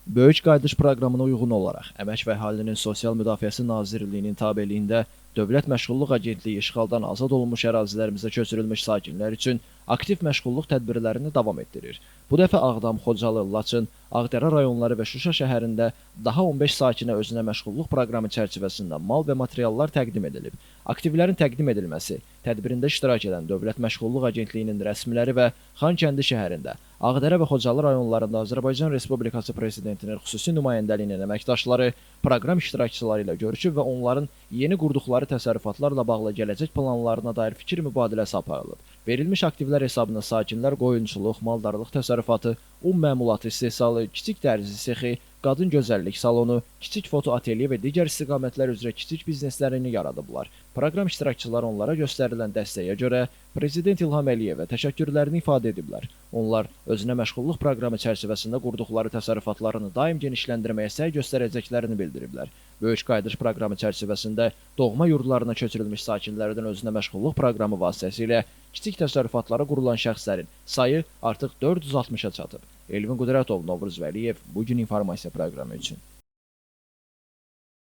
Böyük qayıdış proqramına uyğun olaraq Əmək və Əhalinin Sosial Müdafiəsi Nazirliyinin tabeliyində Dövlət Məşğulluq Agentliyi işğaldan azad olunmuş ərazilərimizə köçürülmüş sakinlər üçün aktiv məşğulluq tədbirlərini davam etdirir. Bu dəfə Ağdam, Xocalı, Laçın, Ağdərə rayonları və Şuşa şəhərində daha 15 sakinə özünə məşğulluq proqramı çərçivəsində mal və materiallar təqdim edilib. Aktivlərin təqdim edilməsi tədbirində iştirak edən Dövlət Məşğulluq Agentliyinin rəsmiləri və Xankəndi şəhərində, Ağdərə və Xocalı rayonlarında Azərbaycan Respublikası Prezidentinin xüsusi nümayəndəliyinin əməkdaşları proqram iştirakçıları ilə görüşüb və onların yeni qurduqları təsərrüfatlarla bağlı gələcək planlarına dair fikir mübadiləsi aparılıb. Verilmiş aktivlər hesabına sakinlər qoyunçuluq, maldarlıq təsərrüfatı, un məmulatı istehsalı, kiçik dərzi sexi, qadın gözəllik salonu, kiçik foto ateliye və digər istiqamətlər üzrə kiçik bizneslərini yaradıblar. Proqram iştirakçıları onlara göstərilən dəstəyə görə Prezident İlham Əliyevə təşəkkürlərini ifadə ediblər. Onlar özünə məşğulluq proqramı çərçivəsində qurduqları təsərrüfatlarını daim genişləndirməyə səy göstərəcəklərini bildiriblər. Böyük qayıdış proqramı çərçivəsində doğma yurdlarına köçürülmüş sakinlərdən özünə məşğulluq proqramı vasitəsilə kiçik təsərrüfatlara qurulan şəxslərin sayı artıq 460-a çatıb. Elvin Qudrətov, Novruz Vəliyev, Bugün informasiya proqramı üçün.